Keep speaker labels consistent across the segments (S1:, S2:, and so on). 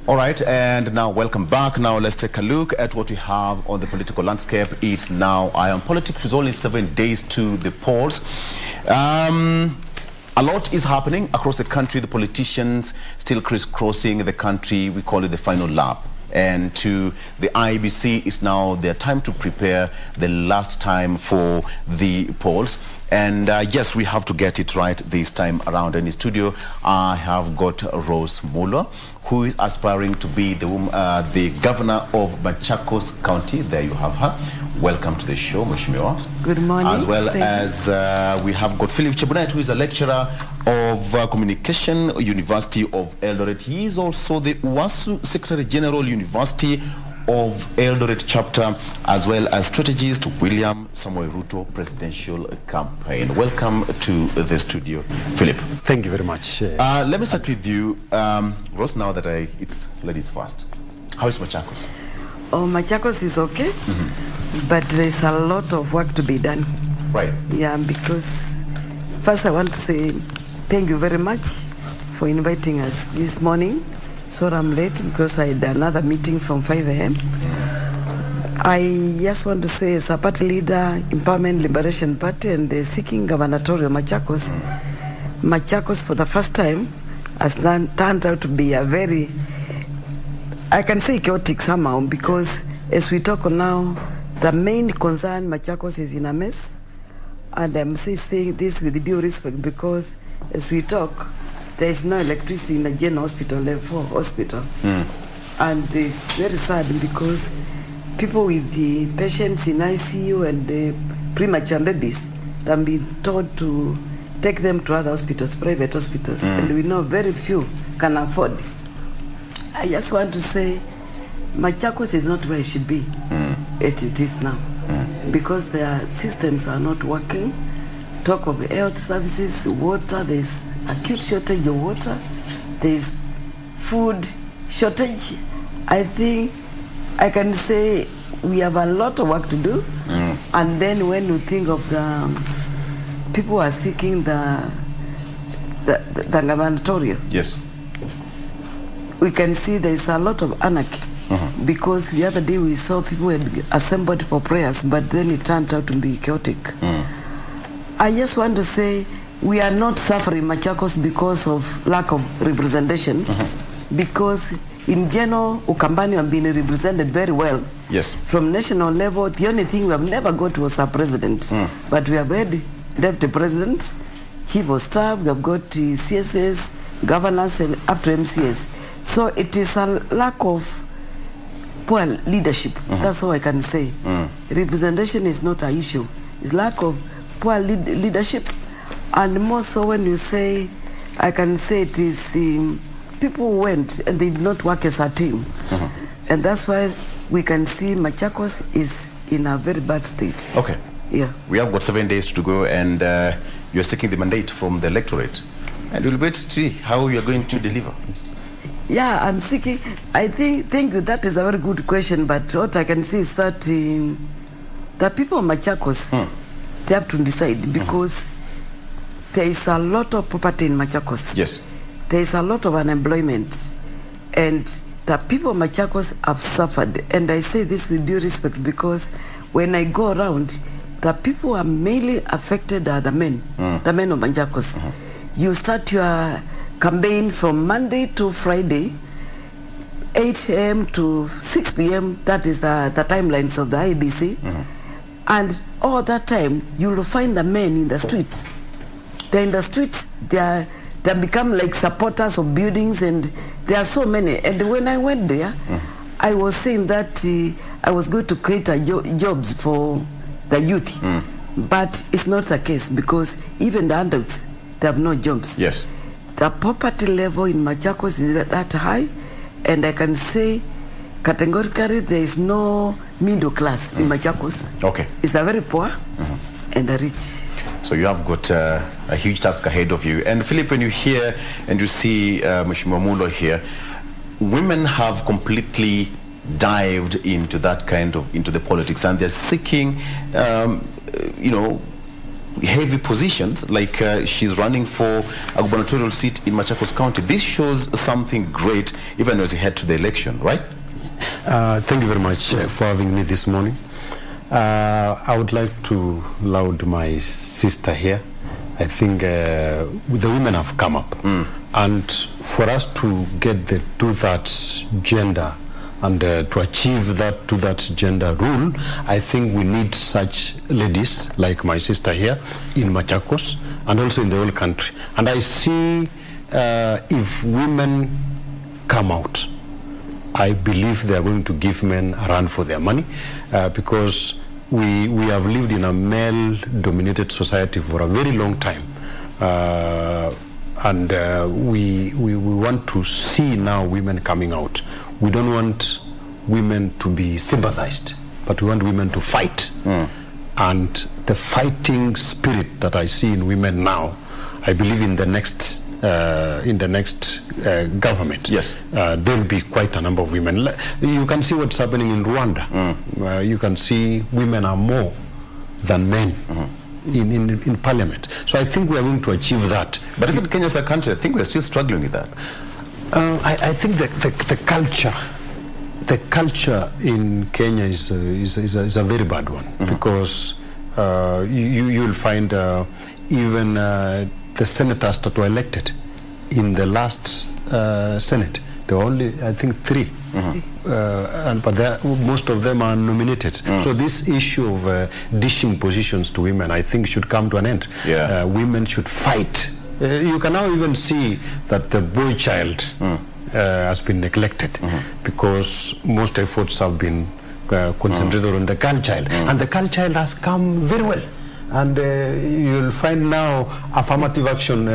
S1: All right, and now welcome back. Now let's take a look at what we have on the political landscape. It's now Iron Politics with only 7 days to the polls. A lot is happening across the country. The politicians still crisscrossing the country. We call it the final lap. And to the IBC, it's now their time to prepare the last time for the polls. And yes, we have to get it right this time around. In the studio, I have got Rose Mulwa, who is aspiring to be the governor of Machakos County. There you have her. Welcome to the show, Mheshimiwa.
S2: Good morning.
S1: As well as we have got Philip Chebunet, who is a lecturer of Communication, University of Eldoret. He is also the UASU Secretary General, University of Electoral Chapter, as well as strategist William Samoei Ruto presidential campaign. Welcome to the studio, Philip.
S3: Thank you very much.
S1: Let me start with you, Rose. Now that it's ladies first, how is Machakos?
S2: Oh, Machakos is okay, but there's a lot of work to be done.
S1: Right.
S2: Yeah, because first I want to say thank you very much for inviting us this morning. Sorry I'm late because I had another meeting from 5 a.m. I just want to say, as a party leader, Empowerment Liberation Party, and seeking Gubernatorial Machakos, Machakos for the first time has turned out to be a very, I can say chaotic somehow, because as we talk now, the main concern, Machakos is in a mess. And I'm saying this with due respect because as we talk, there is no electricity in the general hospital, level 4 hospital. And it's very sad because people with the patients in ICU and the premature babies, they've been told to take them to other hospitals, private hospitals, and we know very few can afford. I just want to say, Machakos is not where it should be. It is now. Because their systems are not working. Talk of health services, water, there's acute shortage of water, there's food shortage. I think I can say we have a lot of work to do. And then when you think of the people who are seeking the gubernatorial,
S1: yes,
S2: we can see there's a lot of anarchy. Because the other day we saw people had assembled for prayers, but then it turned out to be chaotic. I just want to say we are not suffering Machakos because of lack of representation, because in general, Ukambani have been represented very well.
S1: Yes. From
S2: national level, the only thing we have never got was our president. But we have had deputy president, chief of staff, we have got CSS, governors, and up to MCS. So it is a lack of poor leadership. That's all I can say. Representation is not an issue. It's lack of poor leadership. And more so when you say, I can say it is people went and they did not work as a team. And that's why we can see Machakos is in a very bad state.
S1: Okay.
S2: Yeah.
S1: We have got 7 days to go, and you're seeking the mandate from the electorate. And we'll wait to see how you're going to deliver.
S2: Yeah, I'm seeking. I think, thank you, that is a very good question. But what I can see is that the people of Machakos, they have to decide, because there is a lot of property in Machakos.
S1: Yes.
S2: There is a lot of unemployment. And the people of Machakos have suffered. And I say this with due respect because when I go around, the people who are mainly affected are the men of Machakos. You start your campaign from Monday to Friday, 8 a.m. to 6 p.m. That is the timelines of the IBC. And all that time, you will find the men in the streets. They're in the streets, they become like supporters of buildings, and there are so many. And when I went there, I was saying that I was going to create jobs for the youth. But it's not the case, because even the adults, they have no jobs.
S1: Yes.
S2: The poverty level in Machakos is that high, and I can say categorically there is no middle class in Machakos.
S1: Okay.
S2: It's the very poor and the rich.
S1: So you have got a huge task ahead of you. And Philip, when you hear and you see Mheshimiwa Mulwa here, women have completely dived into that kind of, into the politics, and they're seeking, heavy positions, like she's running for a gubernatorial seat in Machakos County. This shows something great even as we head to the election, right?
S3: Thank you very much for having me this morning. I would like to laud my sister here. I think the women have come up. And for us to get the two-thirds gender and to achieve that two-thirds gender rule, I think we need such ladies like my sister here in Machakos and also in the whole country. And I see if women come out, I believe they are going to give men a run for their money because we have lived in a male-dominated society for a very long time. And we want to see now women coming out. We don't want women to be sympathized, but we want women to fight. And the fighting spirit that I see in women now, I believe in the next government, yes, there will be quite a number of women. You can see what's happening in Rwanda. You can see women are more than men in parliament. So I think we are going to achieve that.
S1: But even Kenya as a country, I think we're still struggling with that.
S3: I think the culture in Kenya is a very bad one, because you'll find even the senators that were elected in the last Senate, there were only, I think, 3. But most of them are nominated. So this issue of dishing positions to women, I think, should come to an end. Women should fight. You can now even see that the boy child has been neglected because most efforts have been concentrated on the girl child. And the girl child has come very well. And you'll find now affirmative action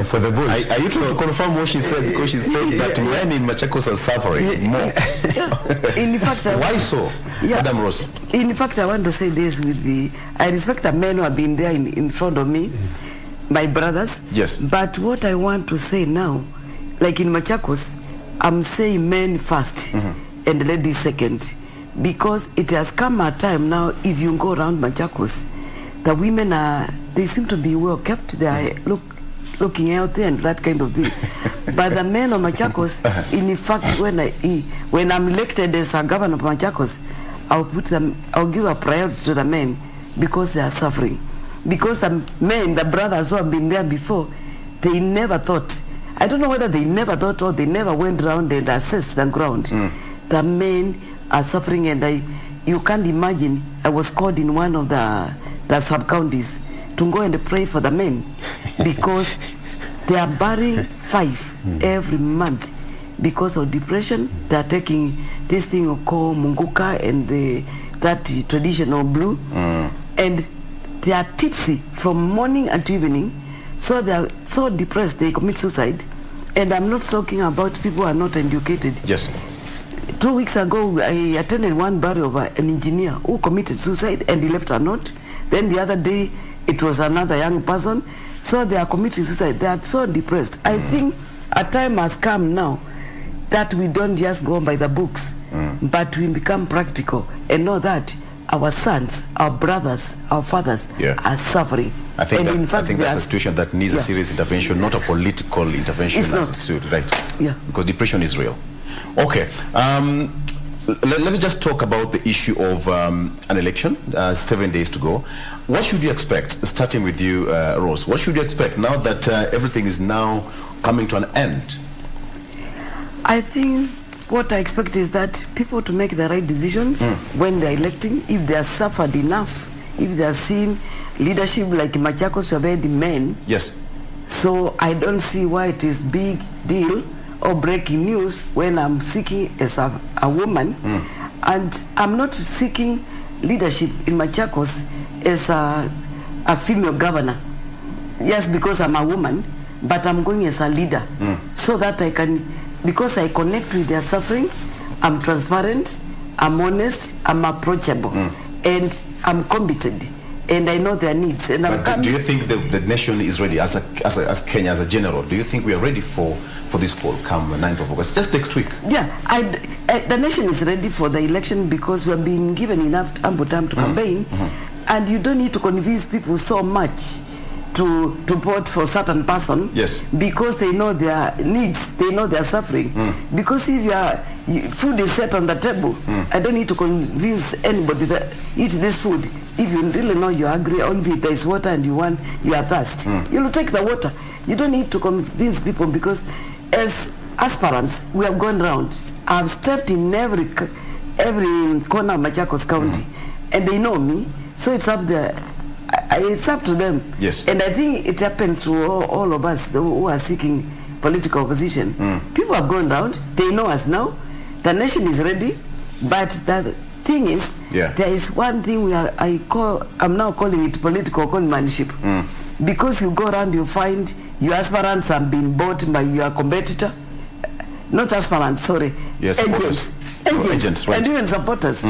S3: for the boys.
S1: Are you trying to confirm what she said? Because she said that men in Machakos are suffering more.
S2: In fact,
S1: why so, Madam Rose?
S2: In fact, I want to say this with I respect the men who have been there in front of me, my brothers.
S1: Yes.
S2: But what I want to say now, like in Machakos, I'm saying men first and ladies second, because it has come a time now, if you go around Machakos, the women they seem to be well kept. They are looking healthy and that kind of thing. But the men of Machakos, in fact, when I'm elected as a governor of Machakos, I'll give a priority to the men because they are suffering. Because the men, the brothers who have been there before, they never thought. I don't know whether they never thought or they never went around and assessed the ground. The men are suffering, and you can't imagine. I was called in one of the sub-counties to go and pray for the men because they are burying 5 every month because of depression. They are taking this thing called munguka and that traditional blue, and they are tipsy from morning until evening. So they are so depressed they commit suicide. And I'm not talking about people who are not educated.
S1: Yes.
S2: 2 weeks ago, I attended one burial of an engineer who committed suicide and he left a note. Then the other day, it was another young person. So they are committing suicide. They are so depressed. I think a time has come now that we don't just go by the books, but we become practical and know that our sons, our brothers, our fathers are suffering.
S1: I think, that's a situation that needs a serious intervention, not a political intervention.
S2: It's not.
S1: Right?
S2: Yeah.
S1: Because depression is real. Okay. Let me just talk about the issue of an election, 7 days to go. What should you expect, starting with you, Rose? What should you expect now that everything is now coming to an end?
S2: I think what I expect is that people to make the right decisions when they're electing. If they are suffered enough, if they are seeing leadership like Machakos, where the men.
S1: Yes.
S2: So I don't see why it is big deal or breaking news when I'm seeking as a woman, and I'm not seeking leadership in Machakos as a female governor. Yes, because I'm a woman, but I'm going as a leader so that I can, because I connect with their suffering, I'm transparent, I'm honest, I'm approachable, and I'm competent, and I know their needs. And
S1: do you think the nation is ready, as Kenya, as a general? Do you think we are ready for this poll come 9th of August, just next week?
S2: Yeah, the nation is ready for the election because we have been given enough ample time to campaign. And you don't need to convince people so much to vote for certain person,
S1: yes,
S2: because they know their needs, they know their suffering. Because if food is set on the table, I don't need to convince anybody that eat this food. If you really know you're hungry, or if there is water and you are thirsty, you'll take the water. You don't need to convince people, because as aspirants, we have gone round. I've stepped in every corner of Machakos County, and they know me. So it's up there. It's up to them.
S1: Yes.
S2: And I think it happens to all of us who are seeking political position. People have gone round. They know us now. The nation is ready. But the thing is, there is one thing I'm now calling it political conmanship. Because you go around, you find your aspirants have been bought by your competitor. Not aspirants, sorry.
S1: Yes, agents, right.
S2: And even supporters.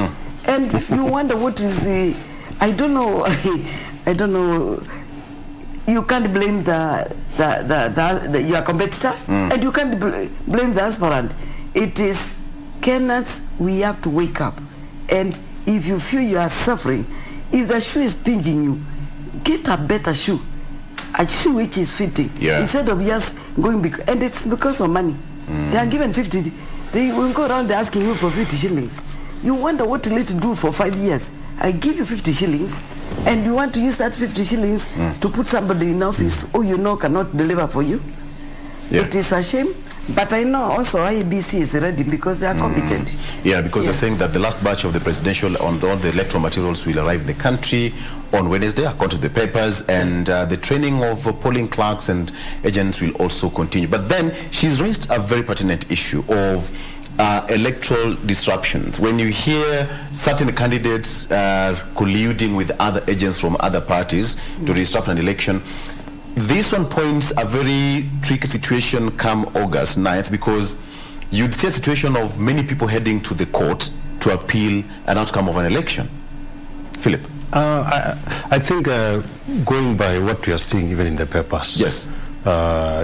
S2: And you wonder what is the... I don't know. I don't know. You can't blame your competitor, and you can't blame the aspirant. It is Kenyans. We have to wake up, and if you feel you are suffering, if the shoe is pinching you, get a better shoe, a shoe which is fitting, instead of just going and it's because of money. They are given 50. They will go around asking you for 50 shillings. You wonder what will it do for 5 years. I give you 50 shillings, and you want to use that 50 shillings to put somebody in office who you know cannot deliver for you. It is a shame, but I know also IEBC is ready because they are competent.
S1: Yeah, because they're saying that the last batch of the presidential on all the electoral materials will arrive in the country on Wednesday, according to the papers, and the training of polling clerks and agents will also continue. But then she's raised a very pertinent issue of electoral disruptions. When you hear certain candidates colluding with other agents from other parties to disrupt an election, this one points a very tricky situation come August 9th, because you'd see a situation of many people heading to the court to appeal an outcome of an election. Philip?
S3: I think going by what we are seeing even in the papers,
S1: yes,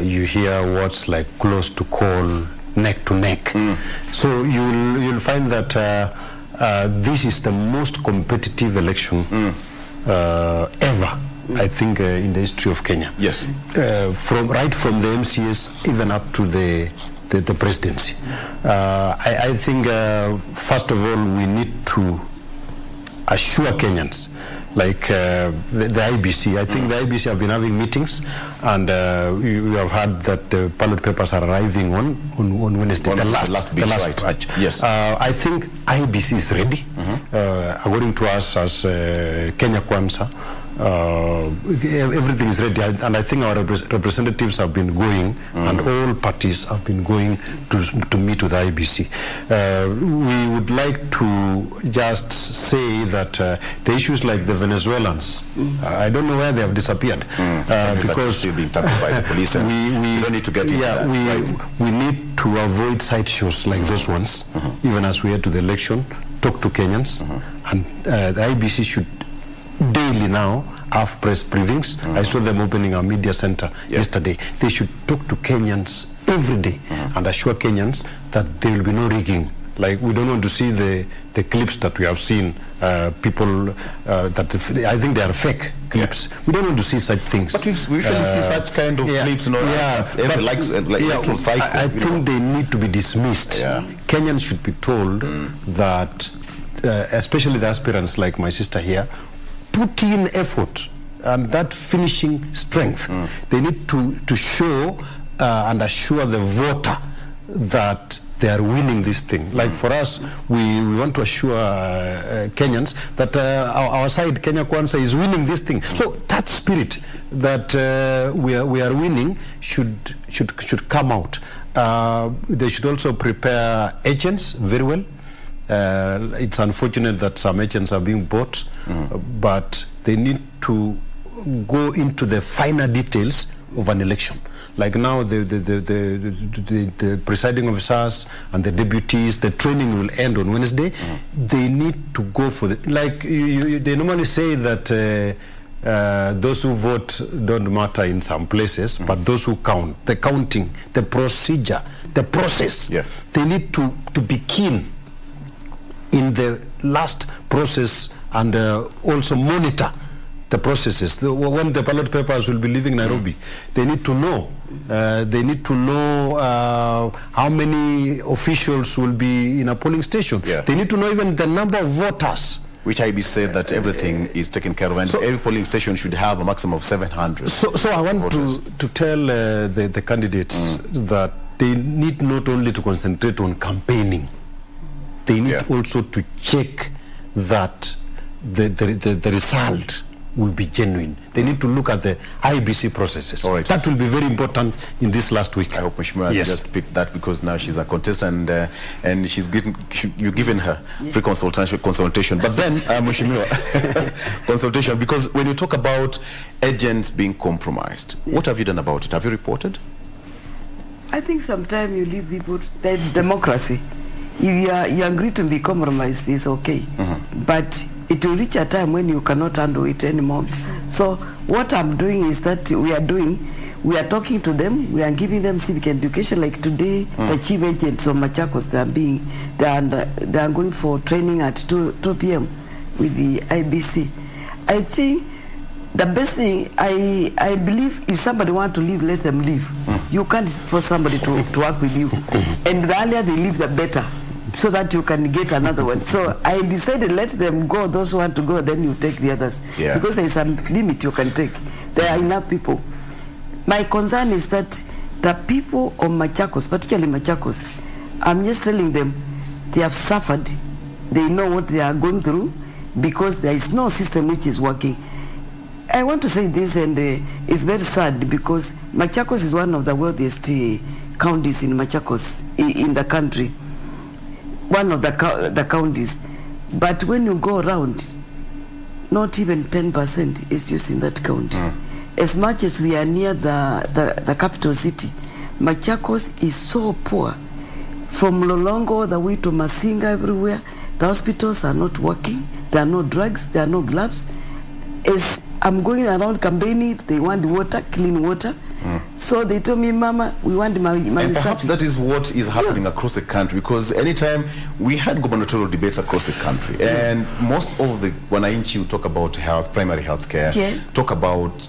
S3: you hear words like close to call, neck to neck. So you'll find that this is the most competitive election ever, I think, in the history of Kenya.
S1: Yes.
S3: From the MCS even up to the presidency. I think first of all we need to assure Kenyans, like the IBC. I think the IBC have been having meetings, and you have heard that the ballot papers are arriving on Wednesday. The last batch.
S1: Yes.
S3: I think IBC is ready. According to us as Kenya Kwanza, everything is ready, and I think our representatives have been going, and all parties have been going to meet with the IBC. We would like to just say that the issues like the Venezuelans, I don't know where they have disappeared,
S1: because still being tackled by the police, and we don't need to get into that.
S3: We need to avoid side shows like those ones, even as we head to the election. Talk to Kenyans, and the IBC should daily now have press briefings. I saw them opening a media center yesterday. They should talk to Kenyans every day and assure Kenyans that there will be no rigging. Like, we don't want to see the clips that we have seen, people that I think they are fake clips. We don't want to see such things.
S1: But we usually see such kind of clips, electoral cycle.
S3: I think they need to be dismissed. Kenyans should be told that, especially the aspirants like my sister here, put in effort and that finishing strength. They need to show and assure the voter that they are winning this thing. Like for us, we want to assure Kenyans that our side, Kenya Kwanza, is winning this thing. So that spirit that we are winning should come out. They should also prepare agents very well. It's unfortunate that some agents are being bought, but they need to go into the finer details of an election. Like now, the presiding officers and the deputies, the training will end on Wednesday. They need to go for the, like they normally say that those who vote don't matter in some places, but those who count, the counting, the procedure, the process, they need to be keen in the last process and also monitor the processes. When the ballot papers will be leaving Nairobi, they need to know. How many officials will be in a polling station.
S1: Yeah.
S3: They need to know even the number of voters.
S1: Which IB said that everything is taken care of, and every polling station should have a maximum of 700.
S3: So I want to tell the candidates that they need not only to concentrate on campaigning, they need also to check that the result will be genuine. They need to look at the IBC processes.
S1: All right.
S3: That will be very important in this last week.
S1: I hope Mheshimiwa has just picked that, because now she's a contestant and you've given her free consultation. But then, Mheshimiwa, consultation, because when you talk about agents being compromised, what have you done about it? Have you reported?
S2: I think sometimes you leave people, the democracy. If you agree to be compromised, it's okay. But it will reach a time when you cannot handle it anymore. So what I'm doing is that we are talking to them, we are giving them civic education. Like today, the chief agents of Machakos, they are going for training at 2 p.m. with the IBC. I think the best thing, I believe if somebody wants to leave, let them leave. You can't force somebody to work with you. And the earlier they leave, the better, so that you can get another one. So I decided, let them go. Those who want to go, then you take the others.
S1: Yeah.
S2: Because there is a limit you can take. There are enough people. My concern is that the people of Machakos, particularly Machakos, I'm just telling them they have suffered. They know what they are going through because there is no system which is working. I want to say this, and it's very sad because Machakos is one of the wealthiest counties in Machakos, in the country. One of the counties. But when you go around, not even 10% is used in that county. As much as we are near the capital city, Machakos is so poor. From Lolongo all the way to Masinga, everywhere, the hospitals are not working. There are no drugs, there are no gloves. As I'm going around campaigning, they want water, clean water. So they told me, Mama, we want my
S1: and perhaps that is what is happening across the country, because anytime we had gubernatorial debates across the country, and most of the wananchi who talk about health, primary health care, talk about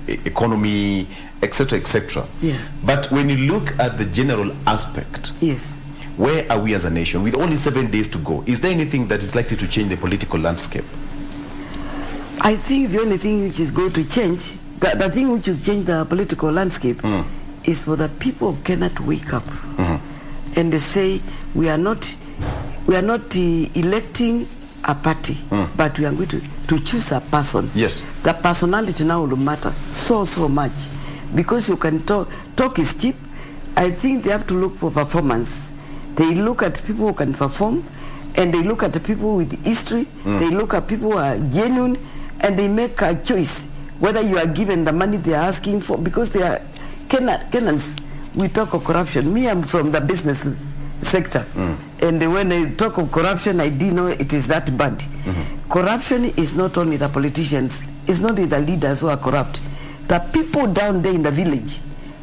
S1: economy, etc., etc. But when you look at the general aspect, where are we as a nation with only 7 days to go? Is there anything that is likely to change the political landscape?
S2: I think the only thing which is going to change, the thing which will change the political landscape is for the people of Kenya to wake up and they say, we are not electing a party, but we are going to choose a person.
S1: Yes.
S2: The personality now will matter so much, because you can talk is cheap. I think they have to look for performance. They look at people who can perform, and they look at the people with history. They look at people who are genuine, and they make a choice whether you are given the money they are asking for, because they are Kenyans. We talk of corruption. Me, I'm from the business sector, and when I talk of corruption, I didn't know it is that bad. Corruption is not only the politicians, it's not only the leaders who are corrupt. The people down there in the village,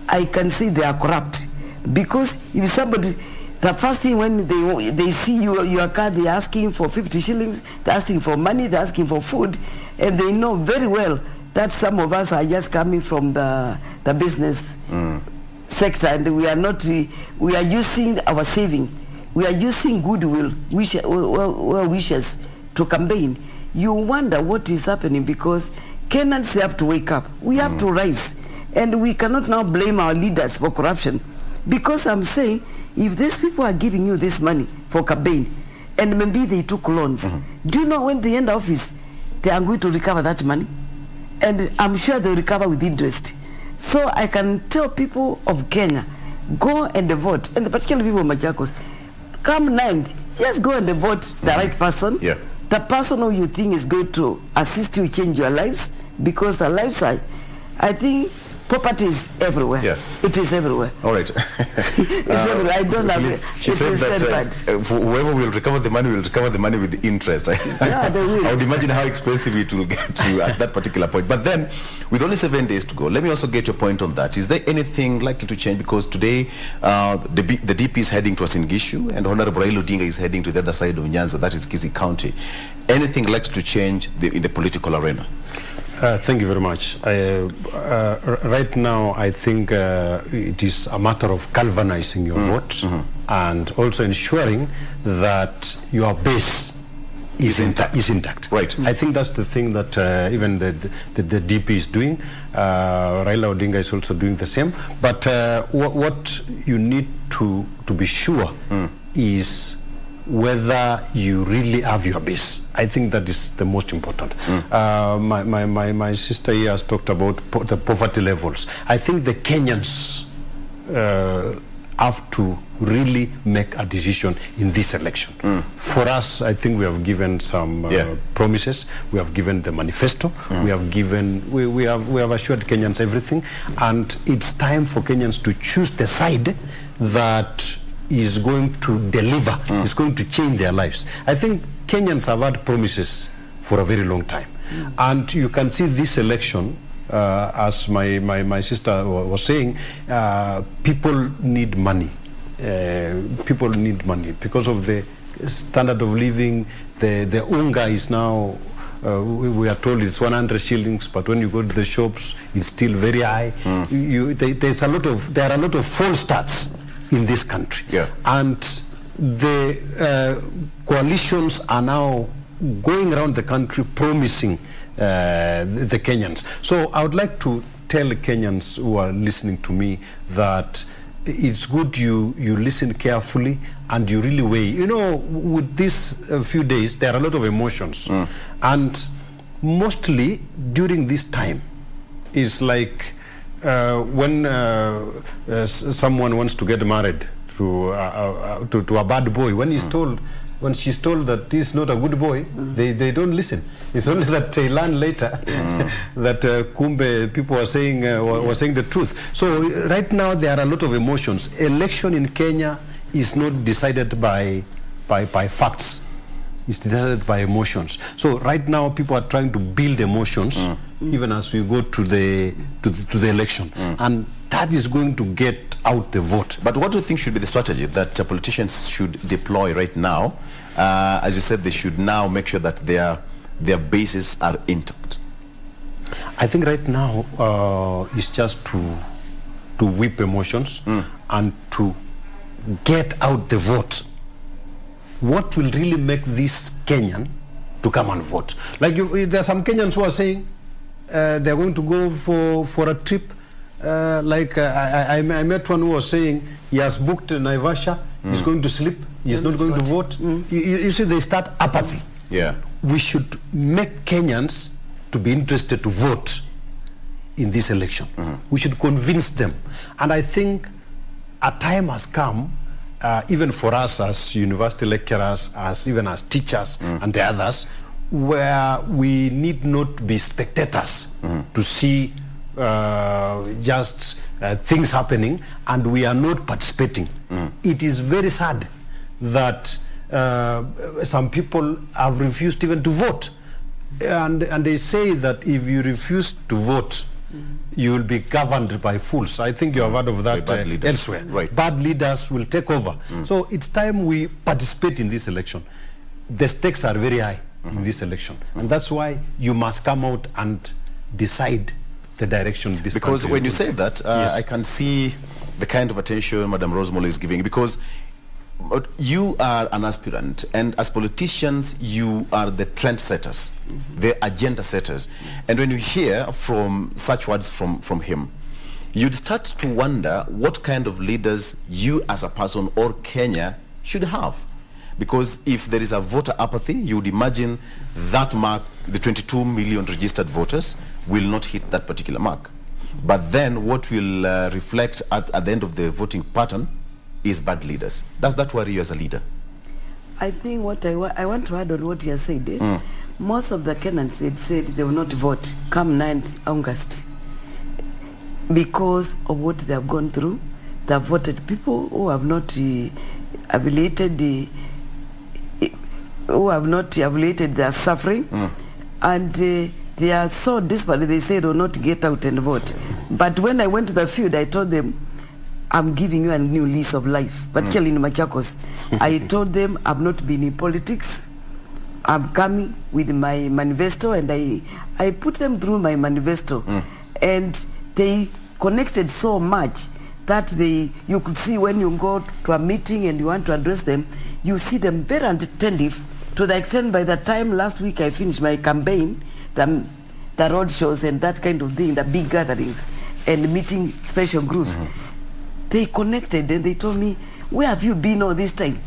S2: I can say they are corrupt, because if somebody, the first thing when they see your car, they're asking for 50 shillings, they're asking for money, they're asking for food, and they know very well that some of us are just coming from the business sector, and we are using our saving, we are using goodwill, wishes to campaign. You wonder what is happening, because Kenyans have to wake up. We have to rise, and we cannot now blame our leaders for corruption, because I'm saying, if these people are giving you this money for campaign, and maybe they took loans, do you know when they end office, they are going to recover that money? And I'm sure they'll recover with interest. So I can tell people of Kenya, go and vote, and particularly people of Machakos, come 9th, just go and vote the right person, the person who you think is going to assist you change your lives, because the lives are, I think Poverty is everywhere.
S1: Yeah.
S2: It is everywhere.
S1: All right.
S2: It's everywhere. I don't have it.
S1: She said that whoever will recover the money will recover the money with interest.
S2: Yeah, they will.
S1: I would imagine how expensive it will get to at that particular point. But then, with only 7 days to go, let me also get your point on that. Is there anything likely to change? Because today, the DP is heading towards Ngishu, and Honorable Raila Odinga is heading to the other side of Nyanza, that is Kisii County. Anything likely to change in the political arena?
S3: Thank you very much. Right now, I think it is a matter of galvanizing your vote and also ensuring that your base is intact.
S1: Right.
S3: I think that's the thing that even the DP is doing. Raila Odinga is also doing the same. But what you need to be sure is whether you really have your base. I think that is the most important. My sister here has talked about the poverty levels. I think the Kenyans have to really make a decision in this election. For us, I think we have given some promises. We have given the manifesto. We have assured Kenyans everything, and it's time for Kenyans to choose the side that is going to deliver, is going to change their lives. I think Kenyans have had promises for a very long time. And you can see this election, as my sister was saying, people need money. People need money because of the standard of living. The unga is now, we are told it's 100 shillings, but when you go to the shops, it's still very high. There are a lot of false starts in this country. And the coalitions are now going around the country promising the Kenyans. So I would like to tell the Kenyans who are listening to me that it's good you listen carefully and you really weigh. You know, with these few days, there are a lot of emotions. And mostly during this time, is like when someone wants to get married to a bad boy, when she's told that this is not a good boy, they don't listen. It's only that they learn later that kumbe people were saying the truth. So right now there are a lot of emotions. Election in Kenya is not decided by facts. It's decided by emotions. So right now people are trying to build emotions even as we go to the election, and that is going to get out the vote.
S1: But what do you think should be the strategy that politicians should deploy right now? As you said, they should now make sure that their bases are intact.
S3: I think right now it's just to whip emotions and to get out the vote. What will really make this Kenyan to come and vote? Like there are some Kenyans who are saying they're going to go for a trip. I met one who was saying he has booked Naivasha, he's going to sleep, he's not going to vote. You see, they start apathy. We should make Kenyans to be interested to vote in this election. We should convince them. And I think a time has come, even for us as university lecturers, even as teachers and the others, where we need not be spectators to see just things happening and we are not participating. It is very sad that some people have refused even to vote, and they say that if you refuse to vote, you will be governed by fools. I think you have heard of that elsewhere.
S1: Right.
S3: Bad leaders will take over. So it's time we participate in this election. The stakes are very high in this election, and that's why you must come out and decide the direction this
S1: because
S3: country
S1: when you say that, I can see the kind of attention Madam Rosemole is giving, because you are an aspirant, and as politicians you are the trend setters, the agenda setters, and when you hear from such words from him, you'd start to wonder what kind of leaders you as a person or Kenya should have. Because if there is a voter apathy, you would imagine that mark, the 22 million registered voters, will not hit that particular mark. But then what will reflect at the end of the voting pattern is bad leaders. Does that worry you as a leader?
S2: I think what I want to add on what you said, most of the Kenyans, they said they will not vote come 9th August. because of what they have gone through. They have voted people who have not evaluated their suffering, and they are so desperate. They say, "Do not get out and vote." But when I went to the field, I told them, "I'm giving you a new lease of life." Particularly in Machakos, I told them, "I've not been in politics. I'm coming with my manifesto," and I put them through my manifesto, and they connected so much that you could see when you go to a meeting and you want to address them, you see them very attentive, to the extent by the time last week I finished my campaign, the road shows and that kind of thing, the big gatherings and meeting special groups, they connected and they told me, "Where have you been all this time?"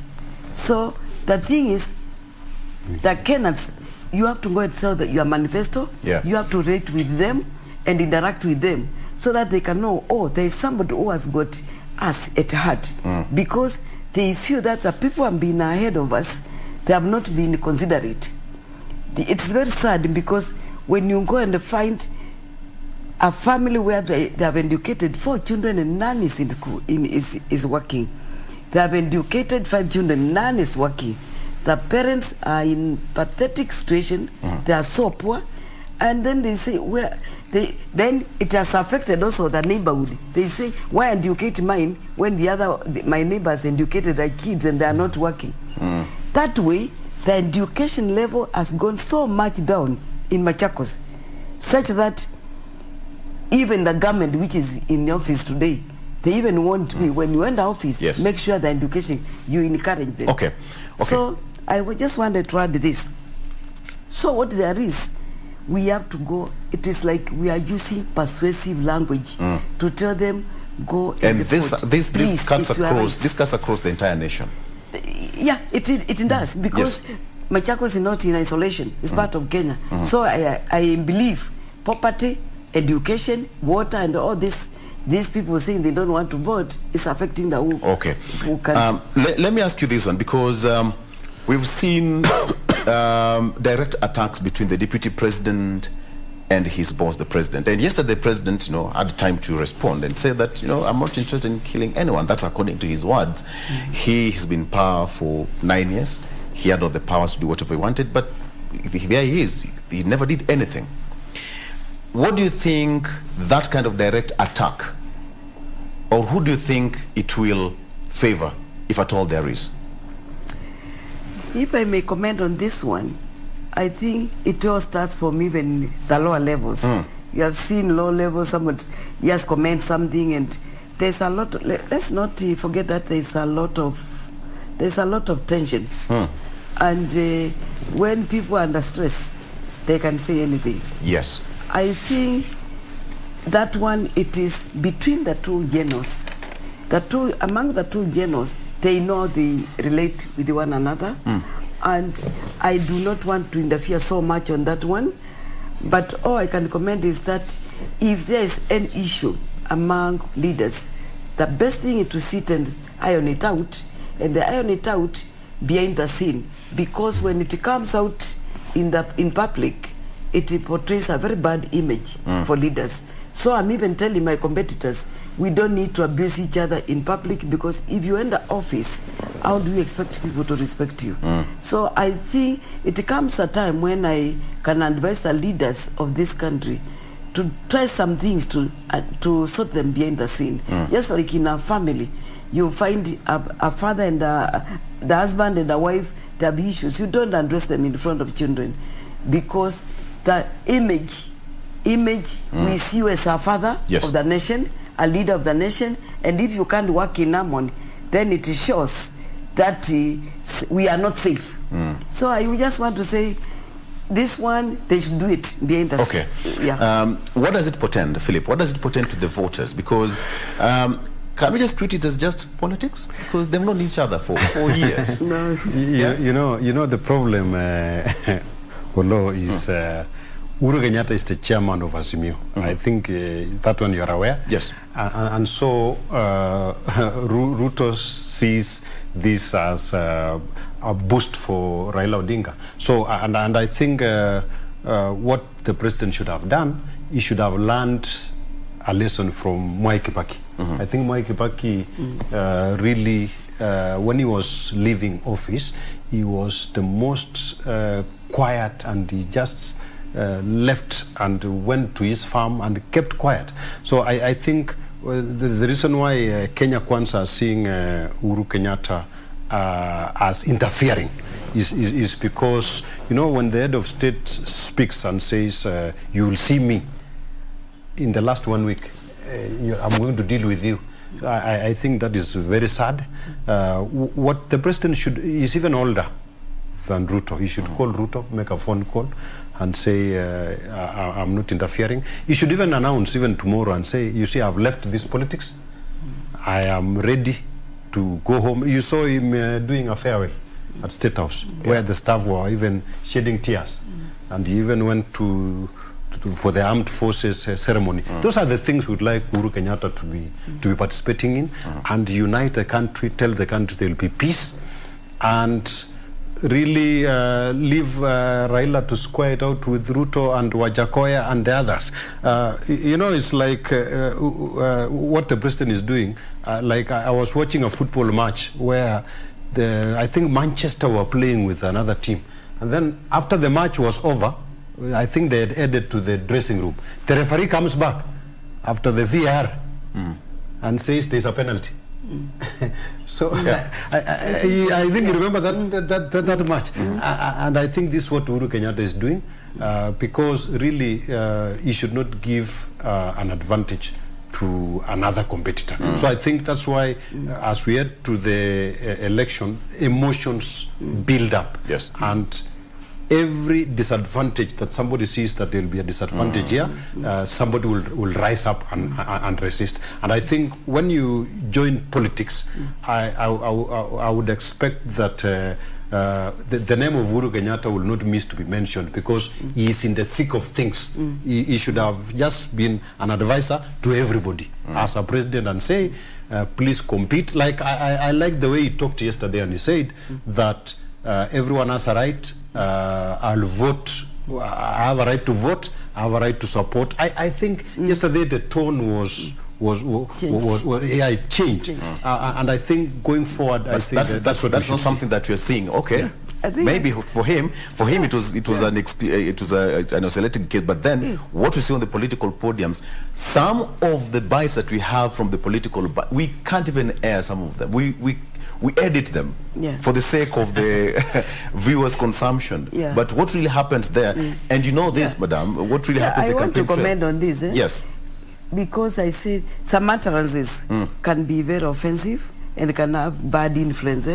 S2: So the thing is, the candidates, you have to go and sell your manifesto, you have to rate with them and interact with them, so that they can know, oh, there is somebody who has got us at heart. Because they feel that the people have been ahead of us, they have not been considerate. It's very sad, because when you go and find a family where they have educated 4 children and none is in school, is working. They have educated 5 children, none is working. The parents are in pathetic situation. They are so poor. And then they say, then it has affected also the neighborhood. They say, "Why educate mine when my neighbors educated their kids and they are not working?" That way, the education level has gone so much down in Machakos, such that even the government, which is in the office today, they even want me, when you enter office, make sure the education, you encourage them.
S1: Okay.
S2: So I just wanted to add this. So what there is, we have to go, it is like we are using persuasive language to tell them, go and
S1: this cuts across the entire nation.
S2: Yeah, it does, because Machakos is not in isolation. It's part of Kenya. So I believe poverty, education, water, and all this, these people saying they don't want to vote, is affecting the whole country.
S1: Let me ask you this one, because we've seen direct attacks between the deputy president and his boss, the president. And yesterday, the president, had time to respond and say that, "I'm not interested in killing anyone." That's according to his words. He has been in power for 9 years. He had all the powers to do whatever he wanted, but there he is. He never did anything. What do you think that kind of direct attack, or who do you think it will favor, if at all there is?
S2: If I may comment on this one, I think it all starts from even the lower levels. You have seen low levels, someone just comment something, and there's a lot. Let's not forget that there's a lot of tension, and when people are under stress, they can say anything.
S1: Yes,
S2: I think that one, it is between the two generals. Among the two generals, they know they relate with one another, and I do not want to interfere so much on that one. But all I can comment is that if there is an issue among leaders, the best thing is to sit and iron it out, and they iron it out behind the scene, because when it comes out in public, it portrays a very bad image for leaders. So I'm even telling my competitors, we don't need to abuse each other in public, because if you enter office, how do you expect people to respect you? So I think it comes a time when I can advise the leaders of this country to try some things to sort them behind the scene. Just like in a family, you find a father and the husband and the wife, there have issues. You don't address them in front of children, because the image we see you as a father of the nation, a leader of the nation, and if you can't work in harmony, then it shows that we are not safe. So I just want to say, this one, they should do it behind the
S1: Okay. What does it portend, Philip? What does it portend to the voters? Because can we just treat it as just politics? Because they've known each other for 4 years.
S2: No.
S3: You know the problem, Oloo, is Uhuru Kenyatta is the chairman of Azimio. I think that one you're aware.
S1: Yes.
S3: And so Ruto sees this as a boost for Raila Odinga. So, and I think what the president should have done, he should have learned a lesson from Mwai Kibaki. I think Mwai Kibaki really, when he was leaving office, he was the most quiet, and he just left and went to his farm and kept quiet. So I think the reason why Kenya Kwanza are seeing Uhuru Kenyatta as interfering is because, you know, when the head of state speaks and says, you will see me in the last 1 week, I'm going to deal with you. I think that is very sad. What the president should, is even older than Ruto. He should call Ruto, make a phone call and say, I'm not interfering. He should even announce, even tomorrow, and say, you see, I've left this politics. I am ready to go home. You saw him doing a farewell at State House, where the staff were even shedding tears. And he even went for the armed forces ceremony. Those are the things we'd like Uhuru Kenyatta to be participating in, and unite the country, tell the country there will be peace, and really leave Raila to square it out with Ruto and Wajakoya and the others. You know, it's like what the president is doing. Like I was watching a football match where I think Manchester were playing with another team, and then after the match was over, I think they had headed to the dressing room. The referee comes back after the VAR and says there's a penalty. So I think you remember that match. And I think this is what Uhuru Kenyatta is doing, because really he should not give an advantage to another competitor. So I think that's why as we head to the election, emotions build up.
S1: Yes.
S3: And every disadvantage that somebody sees that there will be a disadvantage here, somebody will rise up and resist. And I think when you join politics, I would expect that the name of Uhuru Kenyatta will not miss to be mentioned, because he is in the thick of things. He should have just been an advisor to everybody as a president, and say, please compete. Like I like the way he talked yesterday, and he said that everyone has a right. I'll vote. I have a right to vote. I have a right to support. I think yesterday the tone was changed. And I think going forward, I think that's
S1: not something that we're seeing. Okay, maybe for him it was an isolated case. But then what we see on the political podiums, some of the bites that we have from the political, we can't even air some of them. We edit them for the sake of the viewers' consumption. But what really happens there, and you know this, madam, what really happens?
S2: I want to comment on this.
S1: Yes.
S2: Because I see some utterances can be very offensive and can have bad influence.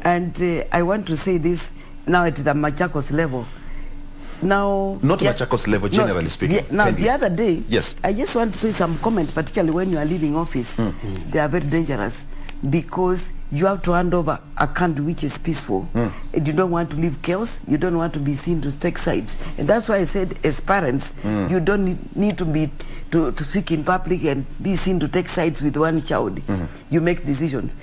S2: And I want to say this now at the Machakos level. Now,
S1: not Machakos level, generally speaking.
S2: Now, the other day,
S1: yes,
S2: I just want to say some comment, particularly when you are leaving office. They are very dangerous, because you have to hand over a country which is peaceful. And you don't want to leave chaos. You don't want to be seen to take sides. And that's why I said, as parents, you don't need to speak in public and be seen to take sides with one child. You make decisions.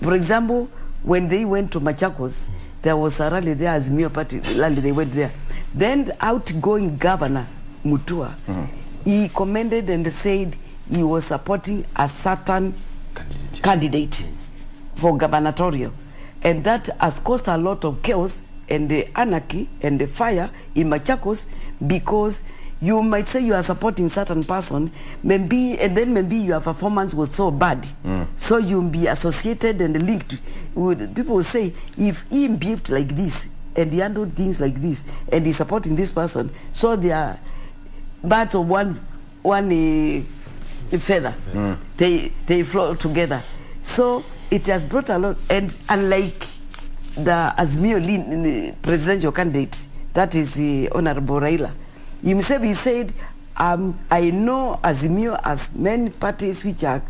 S2: For example, when they went to Machakos, there was a rally there, as Azimio Party rally, they went there. Then the outgoing governor, Mutua, he commended and said he was supporting a certain candidate for gubernatorial, and that has caused a lot of chaos and the anarchy and the fire in Machakos, because you might say you are supporting certain person, maybe, and then maybe your performance was so bad, so you'll be associated and linked with people. Will say, if he behaved like this and he handled things like this and he's supporting this person, so they are birds of one feather. They flow together. So it has brought a lot. And unlike the Azimio presidential candidate, that is the Honorable Raila, himself, he said, I know Azimio as many parties which have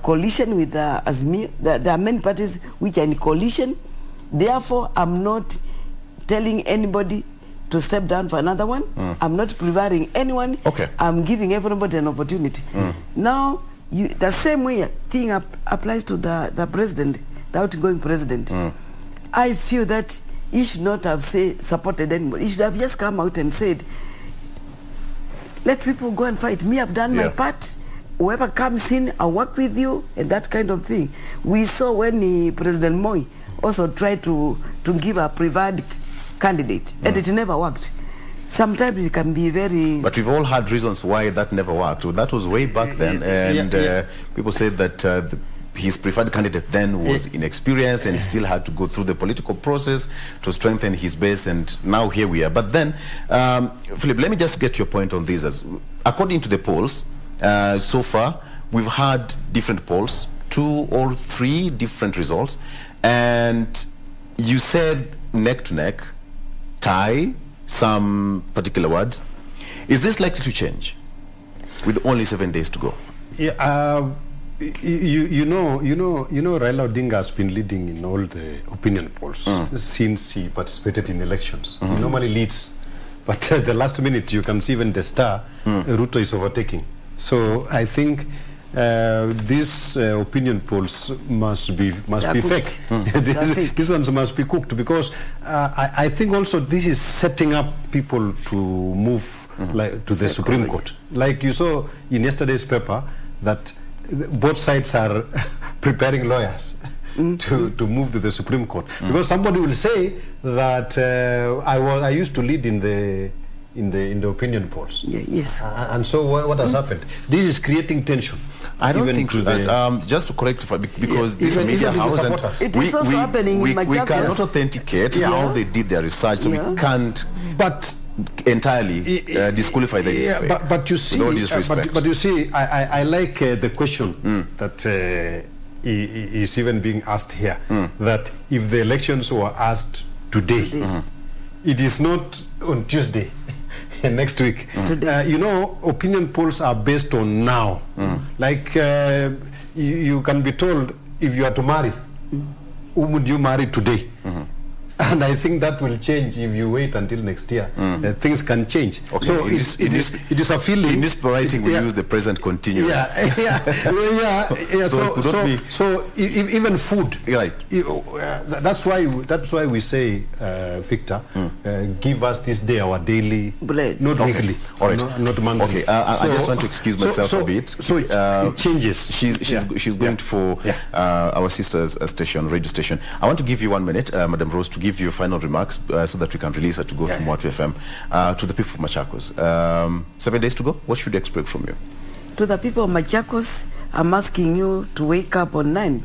S2: coalition with Azimio. There are many parties which are in coalition. Therefore, I'm not telling anybody to step down for another one. I'm not preparing anyone.
S1: Okay.
S2: I'm giving everybody an opportunity. Now, the same way thing applies to the president, the outgoing president. I feel that he should not have supported anybody. He should have just come out and said, let people go and fight. Me, I've done my part. Whoever comes in, I'll work with you, and that kind of thing. We saw when President Moi also tried to give a preferred candidate, and it never worked. Sometimes it can be very...
S1: But we've all had reasons why that never worked. That was way back then, and people said that his preferred candidate then was inexperienced and still had to go through the political process to strengthen his base, and now here we are. But then, Philip, let me just get your point on this. According to the polls, so far, we've had different polls, 2 or 3 different results, and you said neck to neck, tie, some particular words. Is this likely to change with only 7 days to go?
S3: Yeah, you know, Raila Odinga has been leading in all the opinion polls since he participated in elections. He normally leads, but the last minute you can see even the star, Ruto is overtaking. So I think these opinion polls must be fake. These ones must be cooked, because I think also this is setting up people to move to the Supreme Court. Like you saw in yesterday's paper that both sides are preparing lawyers to move to the Supreme Court, because somebody will say that I used to lead in the opinion polls.
S2: Yes.
S3: And so what has happened? This is creating tension.
S1: I don't think that, just to correct, because this media house, and
S2: it is also happening in Machakos.
S1: We cannot authenticate how they did their research, so we can't entirely disqualify that.
S3: But you see, but you see, I like the question that is even being asked here, that if the elections were asked today, it is not on Tuesday. Next week. You know, opinion polls are based on now. Like you can be told, if you are to marry, who would you marry today? And I think that will change if you wait until next year. Things can change. Okay. So it is a feeling.
S1: In this writing, we use the present continuous.
S3: So even food.
S1: Right.
S3: That's why we say, Victor, give us this day our daily bread, not weekly.
S1: All right.
S3: Not monthly.
S1: Okay. I just want to excuse myself a bit.
S3: So it changes.
S1: She's going for our sister's station, radio station. I want to give you 1 minute, Madam Rose, to give you final remarks so that we can release her to go to Mulwa FM. To the people of Machakos, 7 days to go. What should we expect from you?
S2: To the people of Machakos, I'm asking you to wake up on 9th,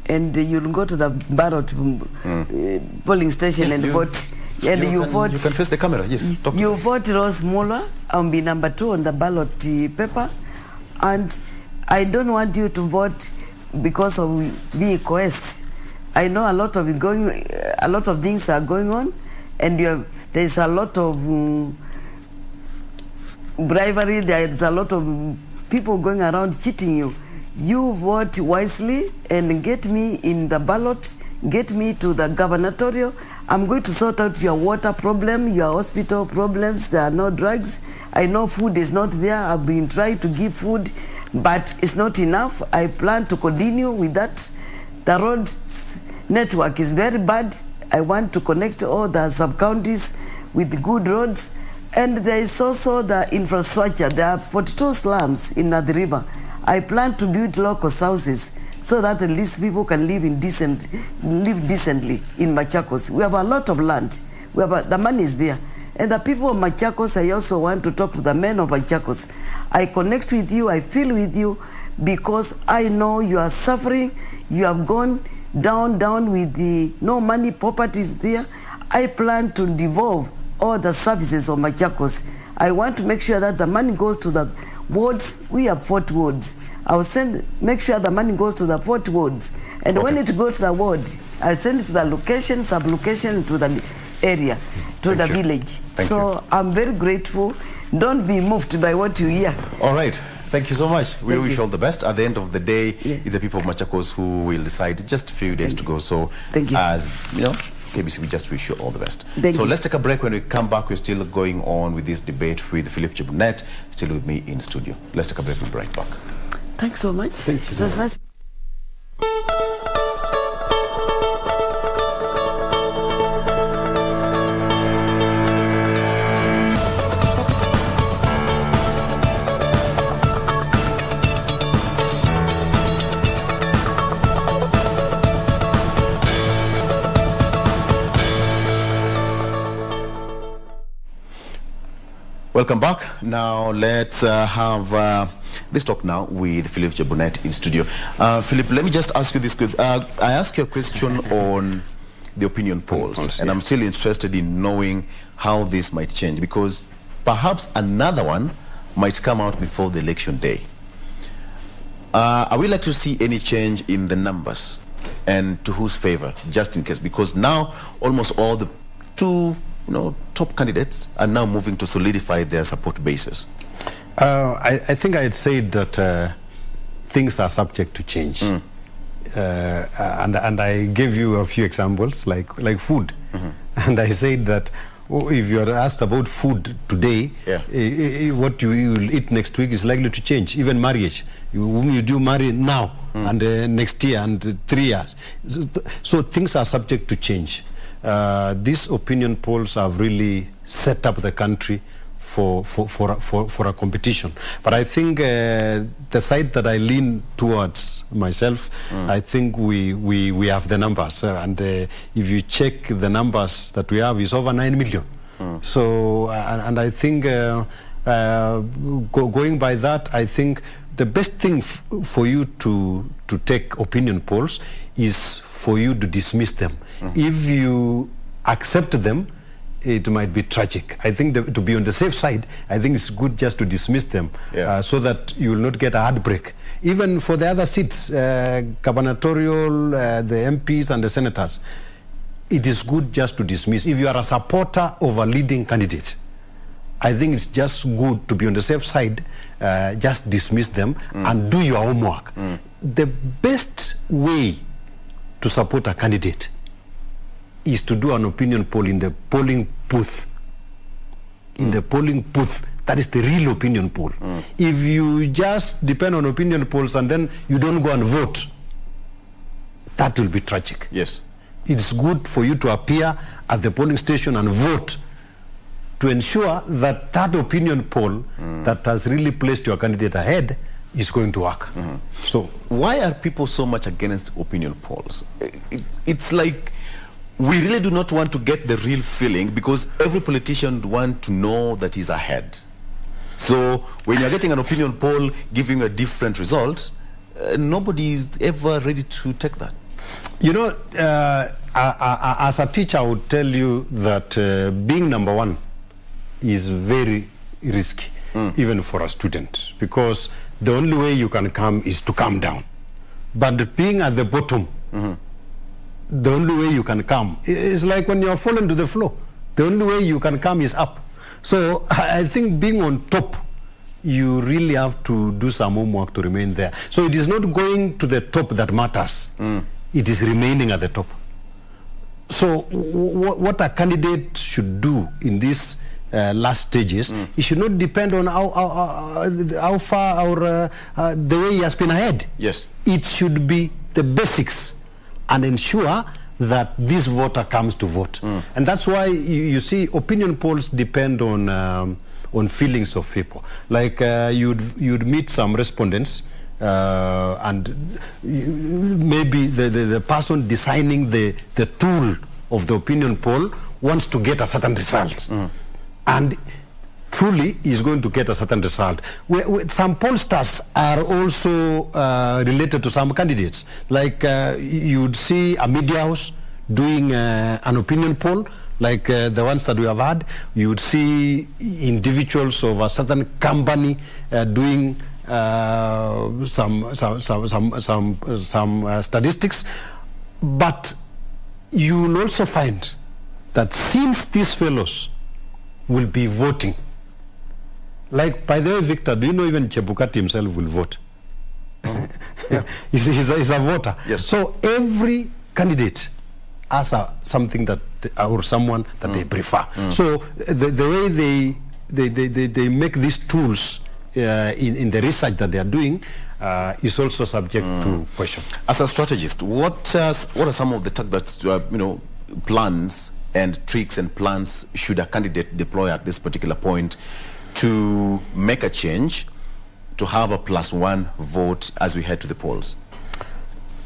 S2: and you'll go to the ballot polling station and vote. And you vote.
S1: You can face the camera. Yes.
S2: You vote Rose Mulwa. I'll be number 2 on the ballot paper, and I don't want you to vote because of being coerced. I know a lot of things are going on, and there's a lot of bribery. There's a lot of people going around cheating you. You vote wisely and get me in the ballot. Get me to the gubernatorial. I'm going to sort out your water problem, your hospital problems. There are no drugs. I know food is not there. I've been trying to give food, but it's not enough. I plan to continue with that. The road network is very bad. I want to connect all the sub-counties with good roads. And there is also the infrastructure. There are 42 slums in the river. I plan to build local houses so that at least people can live decently in Machakos. We have a lot of land. The money is there. And the people of Machakos, I also want to talk to the men of Machakos. I connect with you, I feel with you, because I know you are suffering. You have gone down with the no money, poverty is there. I plan to devolve all the services of Machakos. I want to make sure that the money goes to the wards. We have 40 wards. I'll make sure the money goes to the 40 wards. And when it goes to the ward, I'll send it to the location, sub-location, to the area, to the village. So I'm very grateful. Don't be moved by what you hear.
S1: All right. Thank you so much. We wish you all the best. At the end of the day, it's the people of Machakos who will decide. Just a few days to go. So, as you know, KBC, we just wish you all the best. So let's take a break. When we come back, we're still going on with this debate with Philip Chebunet, still with me in studio. Let's take a break. We'll be right back.
S2: Thanks so much.
S3: Thank you.
S2: It was nice.
S1: Welcome back. Now let's have this talk now with Philip Chebunet in studio. Philip, let me just ask you this. I asked you a question on the opinion polls, and I'm still interested in knowing how this might change, because perhaps another one might come out before the election day. Are we likely to see any change in the numbers, and to whose favor, just in case? Because now almost all the top candidates are now moving to solidify their support bases.
S3: I think I'd say that things are subject to change. And I gave you a few examples, like food. And I said that if you are asked about food today, what you will eat next week is likely to change. Even marriage, whom you do marry now and next year and 3 years. So things are subject to change. These opinion polls have really set up the country for a competition. But I think the side that I lean towards myself, I think we have the numbers. And if you check the numbers that we have, is over 9 million. So, and I think going by that, I think the best thing for you to take opinion polls is for you to dismiss them. If you accept them, it might be tragic. I think to be on the safe side, I think it's good just to dismiss them so that you will not get a heartbreak. Even for the other seats, Gubernatorial, the MPs and the senators, it is good just to dismiss. If you are a supporter of a leading candidate, I think it's just good to be on the safe side, just dismiss them and do your homework. The best way to support a candidate is to do an opinion poll in the polling booth. In the polling booth, that is the real opinion poll. If you just depend on opinion polls and then you don't go and vote, that will be tragic.
S1: Yes.
S3: It's good for you to appear at the polling station and vote to ensure that that opinion poll that has really placed your candidate ahead is going to work.
S1: So why are people so much against opinion polls? It's like we really do not want to get the real feeling, because every politician wants to know that he's ahead. So when you're getting an opinion poll giving a different result, nobody is ever ready to take that.
S3: You know, as a teacher, I would tell you that being number one is very risky, even for a student, because the only way you can come is to come down. But being at the bottom, the only way you can come is like when you're fallen to the floor. The only way you can come is up. So I think being on top, you really have to do some homework to remain there. So it is not going to the top that matters. It is remaining at the top. So what a candidate should do in these last stages, it should not depend on how far or the way he has been ahead.
S1: Yes.
S3: It should be the basics and ensure that this voter comes to vote. And that's why you see opinion polls depend on feelings of people. Like you'd meet some respondents and maybe the person designing the tool of the opinion poll wants to get a certain result. And truly is going to get a certain result. Some pollsters are also related to some candidates. Like you'd see a media house doing an opinion poll, like the ones that we have had. You would see individuals of a certain company doing some statistics. But you will also find that since these fellows will be voting, like, by the way, Victor, do you know even Chebunet himself will vote? He's a voter.
S1: Yes.
S3: So every candidate has something that or someone that they prefer. So the way they make these tools in the research that they are doing is also subject to question.
S1: As a strategist, what are some of the plans and tricks and plans should a candidate deploy at this particular point to make a change, to have a +1 vote as we head to the polls?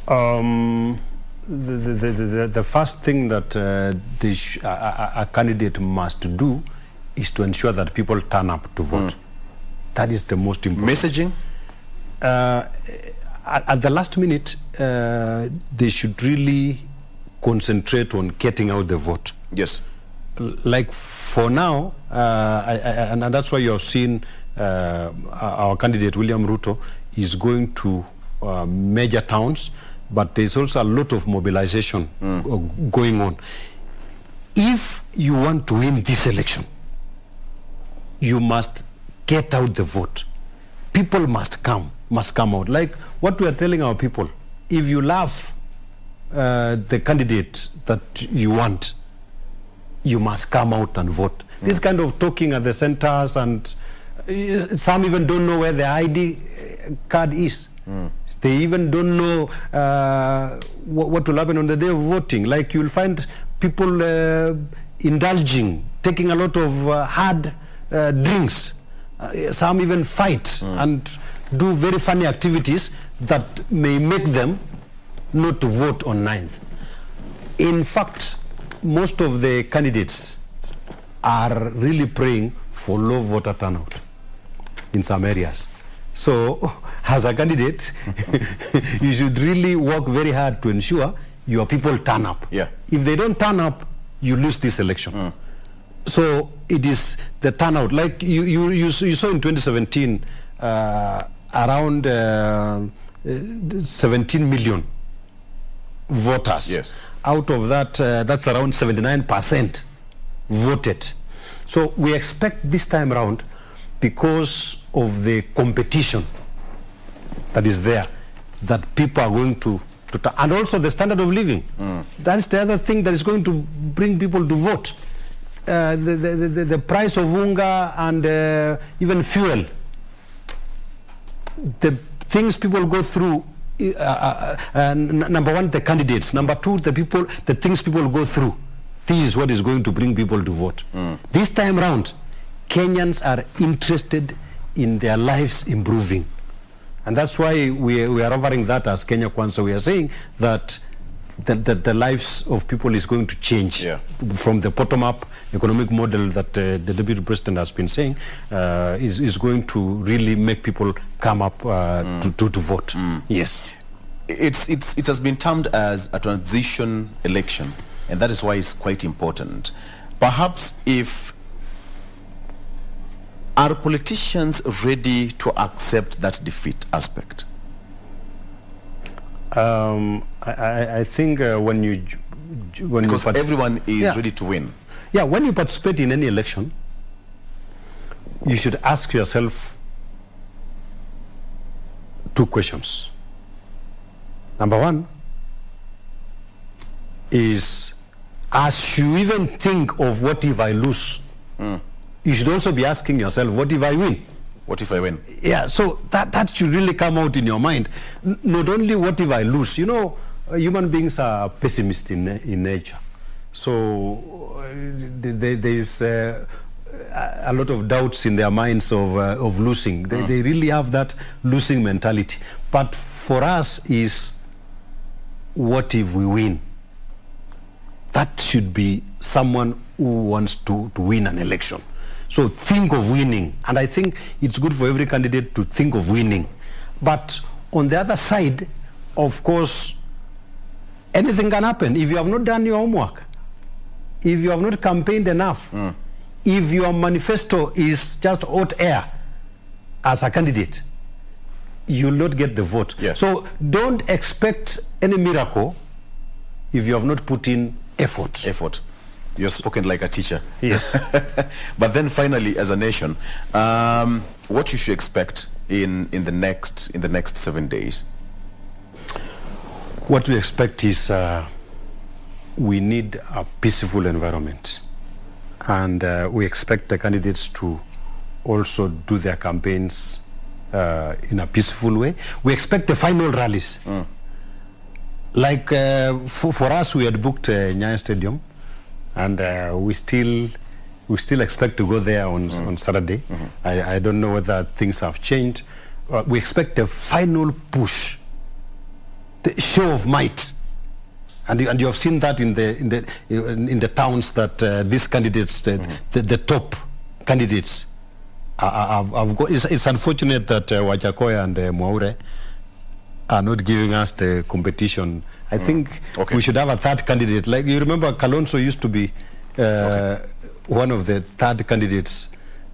S3: The first thing that a candidate must do is to ensure that people turn up to vote. That is the most important.
S1: Messaging?
S3: At the last minute, they should really concentrate on getting out the vote.
S1: Yes.
S3: Like for now, and that's why you have seen our candidate, William Ruto, is going to major towns, but there's also a lot of mobilization going on. If you want to win this election, you must get out the vote. People must come out. Like what we are telling our people, if you love the candidate that you want, you must come out and vote. This kind of talking at the centers, and some even don't know where the ID card is. They even don't know what will happen on the day of voting. Like you'll find people indulging, taking a lot of hard drinks. Some even fight and do very funny activities that may make them not to vote on 9th. In fact, most of the candidates are really praying for low voter turnout in some areas. So, as a candidate, you should really work very hard to ensure your people turn up.
S1: Yeah.
S3: If they don't turn up, you lose this election. So it is the turnout. Like you saw in 2017, around 17 million voters.
S1: Yes.
S3: Out of that, that's around 79% voted. So we expect this time around, because of the competition that is there, that people are going to and also the standard of living. That's the other thing that is going to bring people to vote. The price of unga and even fuel, the things people go through, number one, the candidates, number two, the things people go through. This is what is going to bring people to vote. This time round, Kenyans are interested in their lives improving. And that's why we are offering that as Kenya Kwanza. We are saying that the lives of people is going to change from the bottom-up economic model that the Deputy President has been saying is going to really make people come up to vote. Yes.
S1: It has been termed as a transition election, and that is why it's quite important. Perhaps are politicians ready to accept that defeat aspect?
S3: I think
S1: because everyone is ready to win.
S3: Yeah, when you participate in any election, you should ask yourself two questions. Number one is, as you even think of what if I lose, you should also be asking yourself, what if I win?
S1: What if I win?
S3: Yeah, so that should really come out in your mind. Not only what if I lose. You know, human beings are pessimists in nature. So there is a lot of doubts in their minds of losing. They really have that losing mentality. But for us is, what if we win? That should be someone who wants to win an election. So think of winning. And I think it's good for every candidate to think of winning. But on the other side, of course, anything can happen. If you have not done your homework, if you have not campaigned enough, if your manifesto is just hot air as a candidate, you will not get the vote.
S1: Yes.
S3: So don't expect any miracle if you have not put in effort.
S1: You're spoken like a teacher.
S3: Yes.
S1: But then finally, as a nation, what you should expect in the next 7 days?
S3: What we expect is we need a peaceful environment, and we expect the candidates to also do their campaigns in a peaceful way. We expect the final rallies. Like for us, we had booked Nyayo Stadium, and we still expect to go there on Saturday. I don't know whether things have changed. We expect the final push, the show of might, and you have seen that in the towns that these candidates, the top candidates. I've got. It's unfortunate that Wajakoya and Mwaure are not giving us the competition. I think we should have a third candidate. Like, you remember, Kalonzo used to be one of the third candidates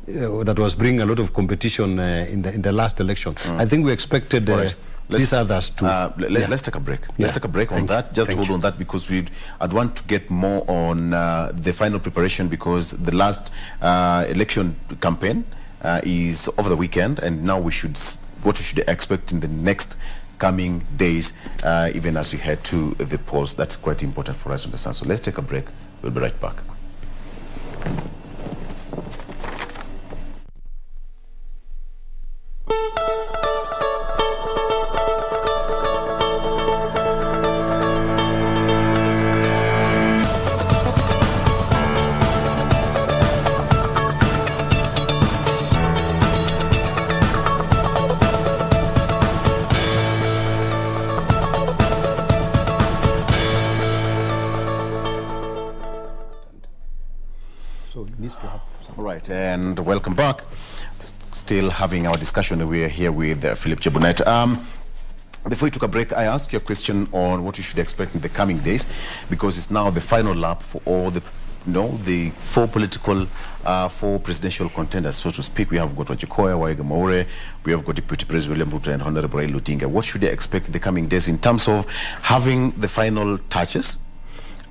S3: that was bringing a lot of competition in the last election. I think we expected these others to...
S1: Let's take a break. Let's take a break on that. Just hold on that, because I'd want to get more on the final preparation, because the last election campaign is over the weekend, and now what we should expect in the next coming days, even as we head to the polls. That's quite important for us to understand. So let's take a break. We'll be right back. And welcome back. Still having our discussion. We are here with Philip Chebunet. Before we took a break, I asked you a question on what you should expect in the coming days, because it's now the final lap for all the four presidential contenders, so to speak. We have got Wajakoya, Waiga Mwaure, we have got Deputy President William Ruto and Honorable Raila Odinga. What should they expect in the coming days in terms of having the final touches,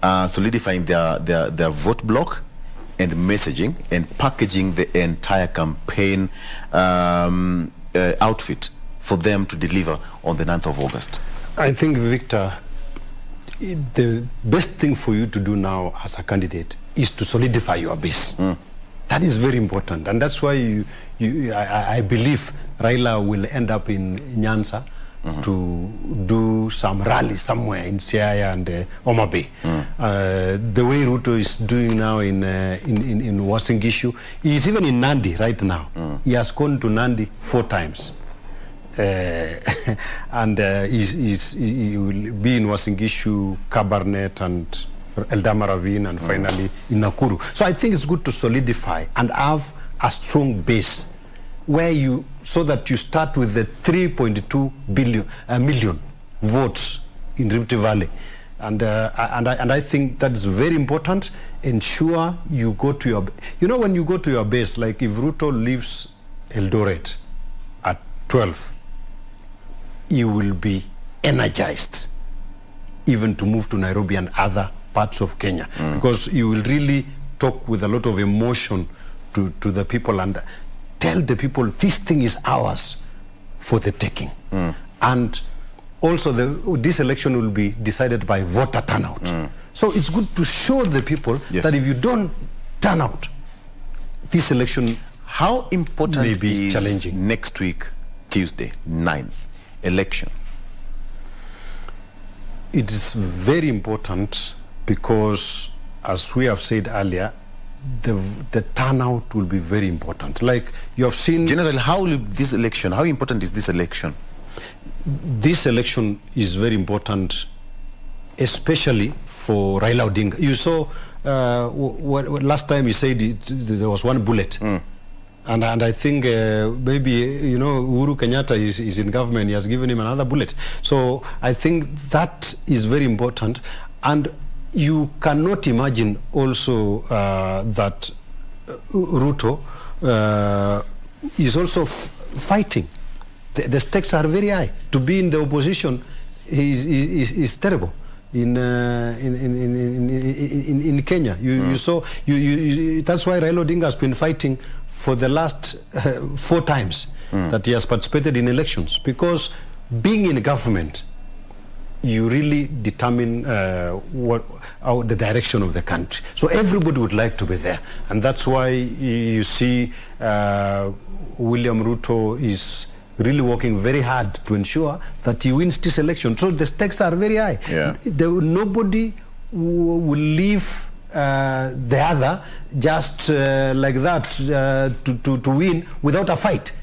S1: solidifying their vote block, and messaging and packaging the entire campaign outfit for them to deliver on the 9th of August?
S3: I think, Victor, the best thing for you to do now as a candidate is to solidify your base. That is very important, and that's why I believe Raila will end up in Nyanza to do some rally somewhere in Siaya and Homa Bay. The way Ruto is doing now in Uasin Gishu, he is even in Nandi right now. He has gone to Nandi 4 times. And he will be in Uasin Gishu, Cabernet, and Eldama Ravine, and finally in Nakuru. So I think it's good to solidify and have a strong base where so that you start with the 3.2 million votes in Rift Valley. And I think that's very important. Ensure you go to your... when you go to your base, like if Ruto leaves Eldoret at 12, you will be energized even to move to Nairobi and other parts of Kenya, because you will really talk with a lot of emotion to the people and tell the people this thing is ours for the taking. And also this election will be decided by voter turnout. So it's good to show the people that if you don't turn out, this election
S1: how important
S3: may be
S1: is
S3: challenging.
S1: Next week, Tuesday, 9th, election?
S3: It is very important because, as we have said earlier, the turnout will be very important. Like you have seen...
S1: General, how important is this election?
S3: This election is very important, especially for Raila Odinga. You saw last time he said there was 1 bullet. And I think maybe, Uhuru Kenyatta is in government. He has given him another bullet. So I think that is very important. And you cannot imagine also that Ruto is also fighting. The stakes are very high. To be in the opposition is terrible. In Kenya, you saw. That's why Raila Odinga has been fighting for the last 4 times that he has participated in elections, because being in government, you really determine the direction of the country. So everybody would like to be there, and that's why you see William Ruto is really working very hard to ensure that he wins this election. So the stakes are very high. Nobody will leave the other just like that to win without a fight.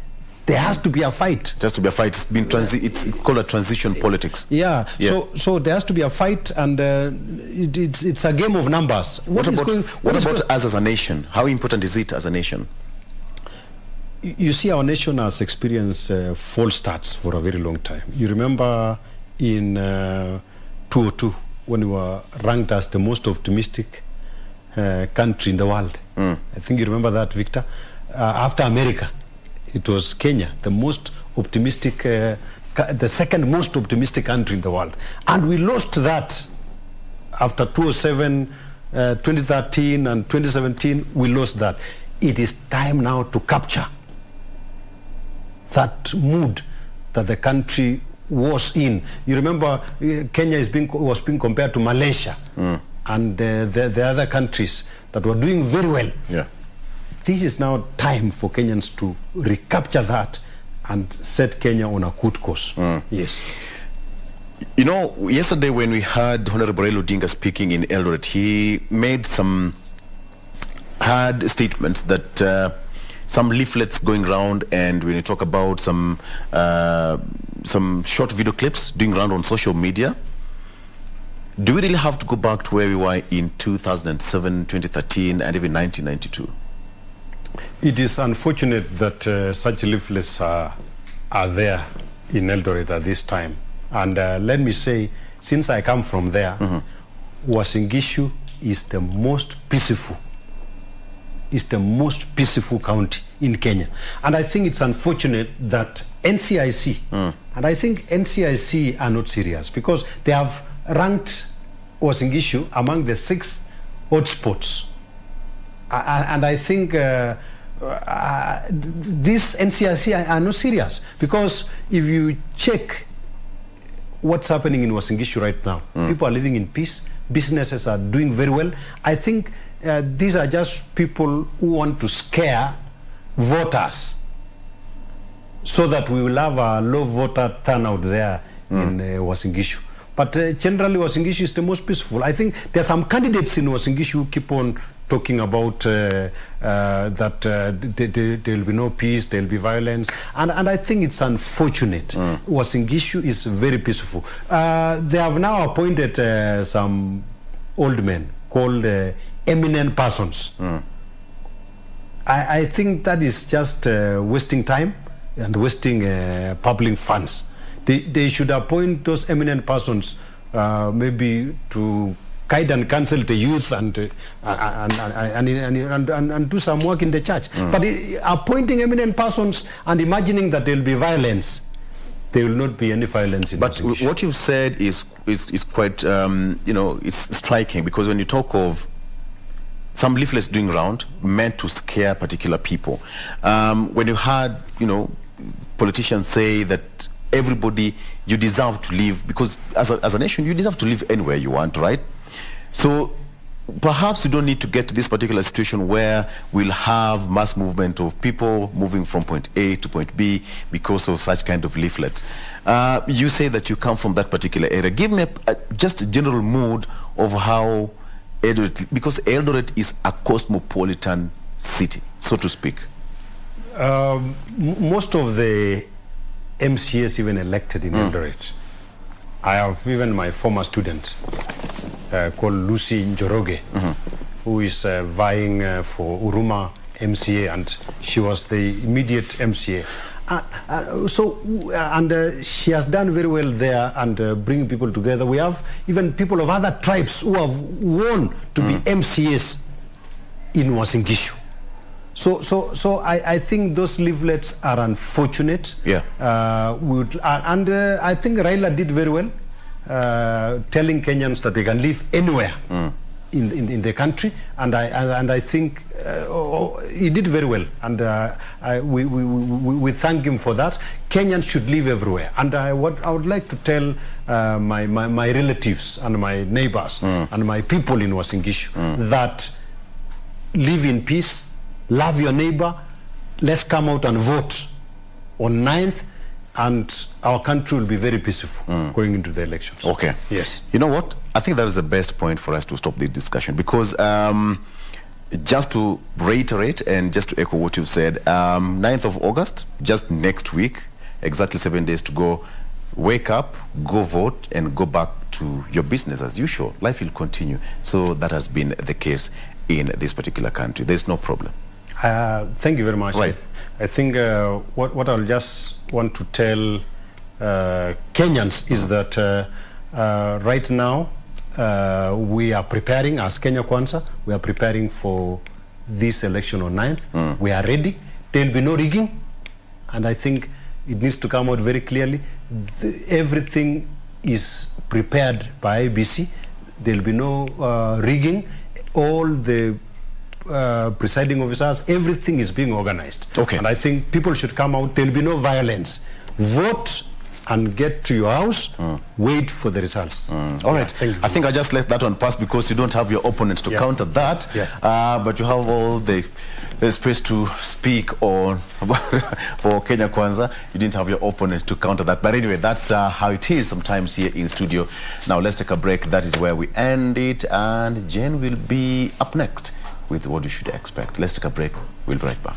S3: There has to be a fight.
S1: Just to be a fight. It's called a transition politics.
S3: So there has to be a fight, and it's a game of numbers.
S1: What about us as a nation? How important is it as a nation?
S3: You see, our nation has experienced false starts for a very long time. You remember in 2002, when we were ranked as the most optimistic country in the world. I think you remember that, Victor. After America, it was Kenya, the most optimistic, the second most optimistic country in the world. And we lost that after 2007, 2013 and 2017, we lost that. It is time now to capture that mood that the country was in. You remember Kenya was being compared to Malaysia and the other countries that were doing very well.
S1: Yeah.
S3: This is now time for Kenyans to recapture that and set Kenya on a good course. Yes.
S1: You know, yesterday when we heard Honorable Raila Odinga speaking in Eldoret, he made some hard statements that some leaflets going around, and when you talk about some short video clips doing around on social media, do we really have to go back to where we were in 2007, 2013, and even 1992?
S3: It is unfortunate that such leaflets are there in Eldoret at this time. And let me say, since I come from there, Uasin-Gishu is the most peaceful. Is the most peaceful county in Kenya. And I think it's unfortunate that NCIC, and I think NCIC are not serious, because they have ranked Uasin-Gishu among the 6 hotspots. And I think these NCIC are not serious, because if you check what's happening in Uasin-Gishu right now, people are living in peace, businesses are doing very well. I think these are just people who want to scare voters so that we will have a low voter turnout there in Uasin-Gishu. But generally, Uasin-Gishu is the most peaceful. I think there are some candidates in Uasin-Gishu who keep on talking about that there will be no peace, there will be violence. And I think it's unfortunate. Uasin-Gishu is very peaceful. They have now appointed some old men called eminent persons. I think that is just wasting time and wasting public funds. They should appoint those eminent persons maybe to guide and counsel the youth and do some work in the church. But appointing eminent persons and imagining that there will be violence, there will not be any violence in
S1: But
S3: Uasin-Gishu.
S1: what you've said is quite, you know, it's striking, because when you talk of some leaflets doing around meant to scare particular people, when you heard, you know, politicians say that everybody, you deserve to live, because as a nation, you deserve to live anywhere you want, right? So perhaps we don't need to get to this particular situation where we'll have mass movement of people moving from point A to point B because of such kind of leaflets. You say that you come from that particular area. Give me just a general mood of how Eldoret, because Eldoret is a cosmopolitan city, so to speak.
S3: Most of the MCAs even elected in Eldoret, I have even my former student called Lucy Njoroge, who is vying for Uruma MCA, and she was the immediate MCA. She has done very well there and bringing people together. We have even people of other tribes who have won to be MCAs in Uasin-Gishu. So I think those leaflets are unfortunate.
S1: Yeah.
S3: I think Raila did very well, telling Kenyans that they can live anywhere in the country, and I think he did very well, and we thank him for that. Kenyans should live everywhere, and what I would like to tell my relatives and my neighbors and my people in Uasin-Gishu that live in peace, love your neighbor, let's come out and vote on 9th, and our country will be very peaceful going into the elections.
S1: Okay.
S3: Yes.
S1: You know what? I think that is the best point for us to stop this discussion, because just to reiterate and just to echo what you've said, 9th of August, just next week, exactly 7 days to go, wake up, go vote, and go back to your business as usual. Life will continue. So that has been the case in this particular country. There's no problem.
S3: Thank you very much.
S1: Right.
S3: I think what I'll just want to tell Kenyans is that right now we are preparing, as Kenya Kwanza, we are preparing for this election on 9th. We are ready. There will be no rigging. And I think it needs to come out very clearly. Everything is prepared by IBC. There will be no rigging. All the presiding officers, everything is being organized.
S1: Okay.
S3: And I think people should come out. There will be no violence. Vote and get to your house, wait for the results.
S1: All right. I think I just let that one pass because you don't have your opponent to counter that. But you have all the space to speak on for Kenya Kwanza. You didn't have your opponent to counter that. But anyway, that's how it is sometimes here in studio. Now let's take a break. That is where we end it. And Jane will be up next with what you should expect. Let's take a break. We'll be right back.